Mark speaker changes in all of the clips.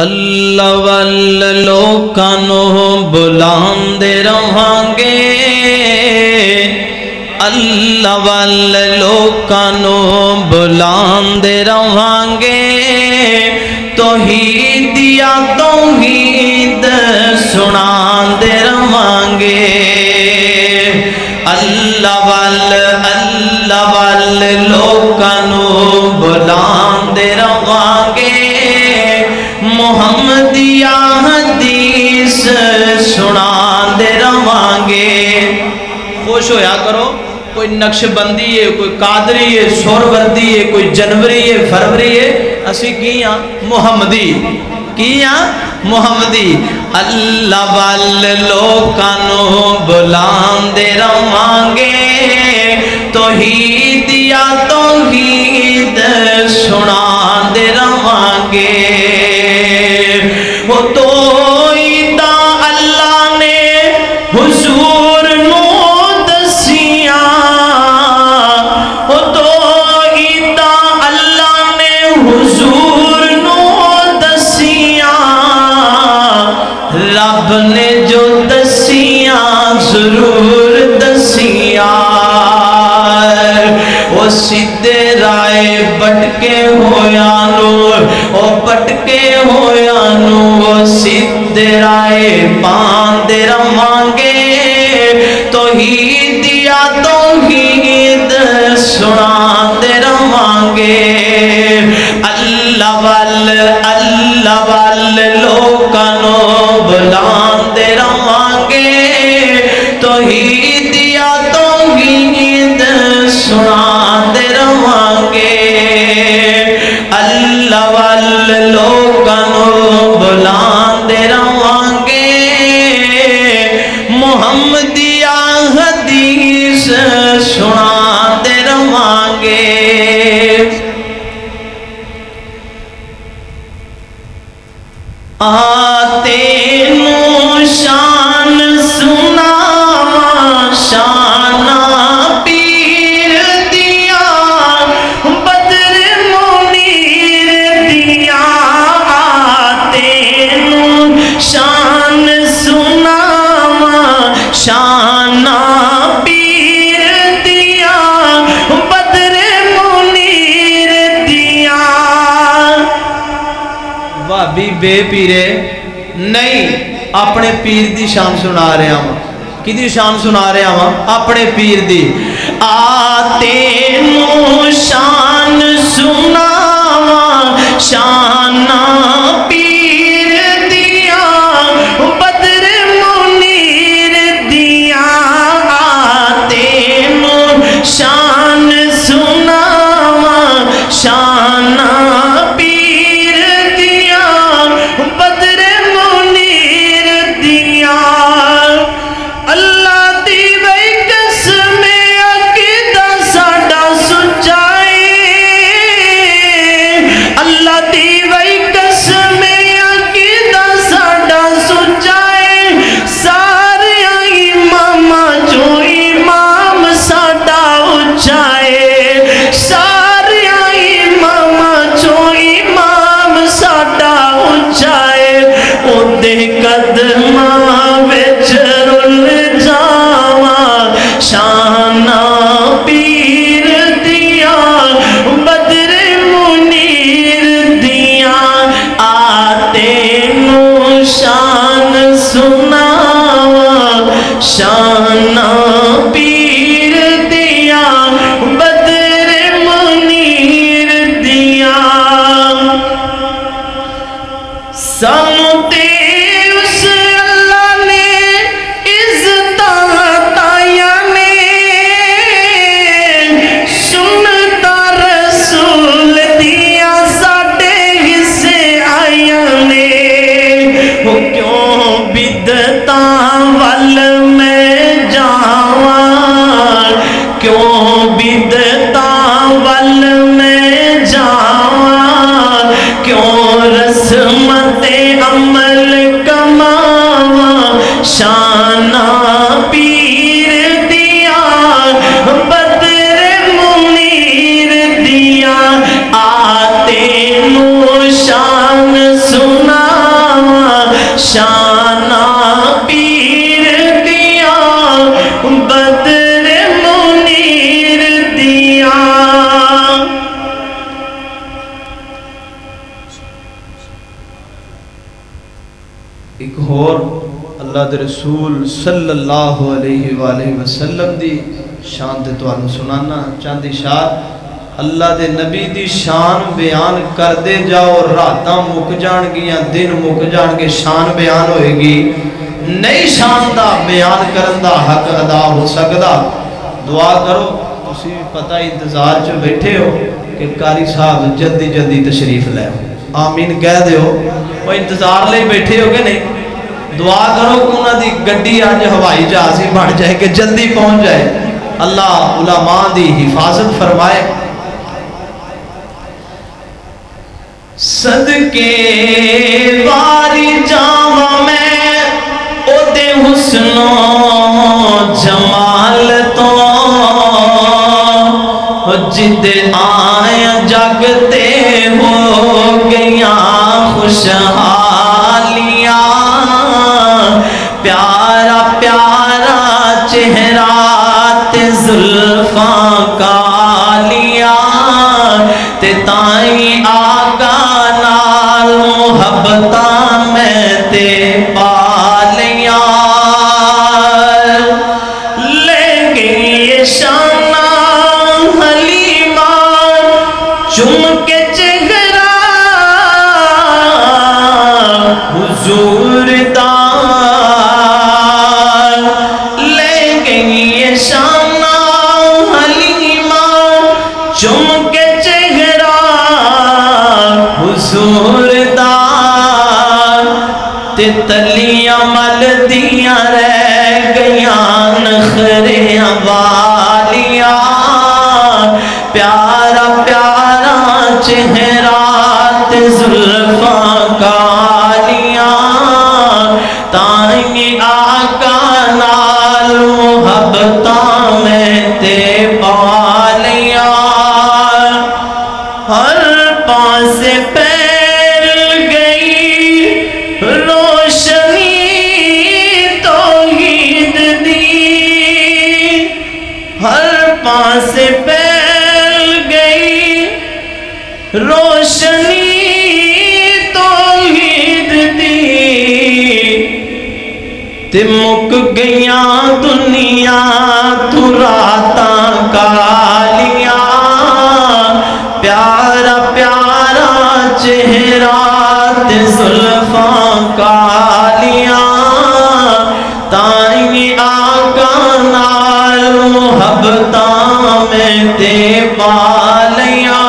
Speaker 1: اللہ وال لوکانوں بلاندے رہانگے، اللہ وال لوکانوں بلاندے رہانگے، توحید یا توحید سناندے رہانگے۔ اللہ وال لوکانوں بلاندے رہانگے، محمدیہ حدیث سناندے رہانگے۔ خوش ہویا کرو، کوئی نقش بندی ہے، کوئی قادری ہے، سوروردی ہے، کوئی جنوری ہے، فروری ہے، اسی کیاں محمدی، کیاں محمدی۔ اللہ وال لوکانوں بلاندے رہانگے، توحید یا توحید سناندے رہانگے۔ وہ توحید اللہ نے حضور نو دسیاں، وہ توحید اللہ نے حضور نو دسیاں، رب نے جو دسیاں ضرور دسیاں۔ وہ سیدھے رائے بٹکے ہویا نو، وہ بٹکے ہویا نو، وہ سیدھے رائے باندے رہانگے، توحید یا توحید سناندے رہانگے۔ اللہ وال لوکانوں بلاندے رہانگے، توحید یا توحید سناندے رہانگے۔ اللہ وال لوکانوں بلاندے رہانگے، محمدیہ حدیث سناندے رہانگے۔ آتے نو شان سناواں، شانہ پیر دیا، بدر منیر دیا۔ آتے نو شان سناواں، شانہ پیر دیا، بدر منیر دیا۔ وابی بے پیرے نہیں، اپنے پیر دی شان سنا رہے ہوں۔ کی دی شان سنا رہے ہوں؟ اپنے پیر دی۔ آتے نو شان سناواں، شانہ پیر دیا، بدر منیر دیا۔ آتے نو شان سناواں، شانہ پیر دیا، بدر منیر دیا۔ اللہ دی وئی قسم عقیدہ ساڈا سچائی، اللہ دی وئی قسم عقیدہ ساڈا سچائی، سارے اماماں چوں امام ساڈا اچھائے، سارے اماماں چوں امام ساڈا اچھائے۔ اودے قدماں وچ رل جاواں، شانہ پیر دیا، بدر منیر دیا۔ آتے نو شان سناواں، شانہ پیر دیا، بدر منیر دیا۔ سانوں تے اس اللہ نے عزتاں عطائیاں نے، سنتا رسول دیا ساڈے حصے آئیاں نے۔ وہ کیوں بدعتاں ول میں جاواں، کیوں بدعتاں ول میں جاواں، کیوں رسمت عمل کماواں، شانہ پیر دیا، بدر منیر دیا۔ آتے نو شان سنا ہور اللہ دے رسول صلی اللہ علیہ وآلہ وسلم دی شان دے تو آنو سنانا چاندی شاد اللہ دے نبی دی شان بیان کر دے جاؤ راتاں مک جان گیاں دن مک جان کے شان بیان ہوئے گی نئی شان دا بیان کرن دا حق ادا ہو سکدا دعا کرو اسی پتہ انتظار جو بیٹھے ہو کہ قاری صاحب جلدی جلدی تشریف لے آمین کہہ دے ہو وہ انتظار لے بیٹھے ہو کہ نہیں دعا کرو کہ انہاں دی گڈی آج ہوائی جہازی بن جائے کہ جلدی پہنچ جائے اللہ علماء دی حفاظت فرمائے صدقے واری جاواں میں او دے حسن و جمال تو جد آیا جگتے ہو گیاں خوشحالیاں پیارا پیارا چہرہ تے زلفاں کالیاں تے تائیں آقا نال محبتاں میں تے پالیاں لے گئی یہ شانہ حلیمہ چم کے چہرہ حضور دا لے گئی یہ شانہ حلیمہ چم کے چہرہ حضور دا تے تلیاں مل دیاں رہ گیاں نخریاں والیاں پیارا پیارا چہرہ تے زلفاں کالیاں تائیں آقا نال محبتاں میں تے پالیاں ہر پاس پھیل گئی روشنی توحید دی ہر پاس پھیل گئی روشنی توحید دی تے مک گیاں دنیا تو راتاں کالیاں پیارا پیارا چہرہ تے زلفاں کالیاں تائیں آقا نال محبتاں میں تے پالیاں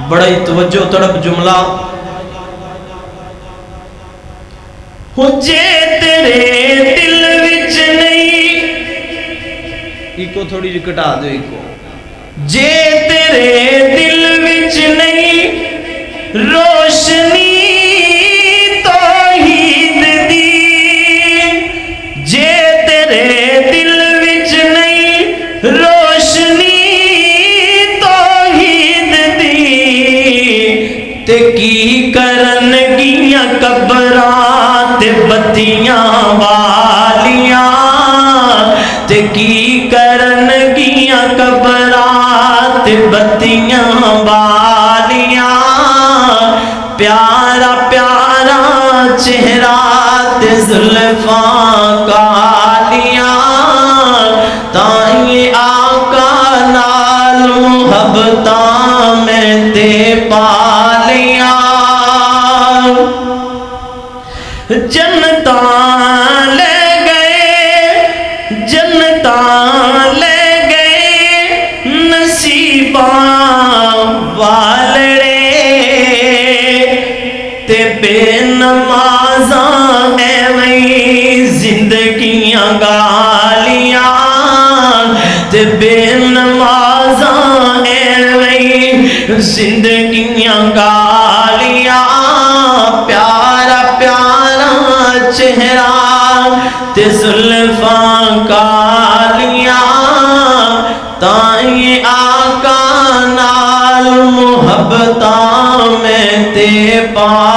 Speaker 1: بڑا ہی توجہ تڑپ جملہ ہو جے تیرے دل وچ نہیں ایکو تھوڑی جی کٹا دو ایکو جے تیرے دل وچ نہیں روشنی توحید دی جے تیرے دل وچ نہیں روشنی توحید دی تے کی کرن گیاں قبراں تے بتیاں والیاں تے کی کرن گیاں قبراں تے بتیاں والیاں پیارا پیارا چہرہ تے زلفاں کالیاں تائیں آقا نال محبتاں میں تے پالیاں جنتاں لے گئے جنتاں لے گئے نصیباں والڑے تے بے نمازاں ایویں زندگیاں گالیاں تے بے نمازاں ایویں زندگیاں گالیاں پیارا پیارا چہرہ تے زلفاں کالیاں تائیں آقا نال محبتاں میں تے پا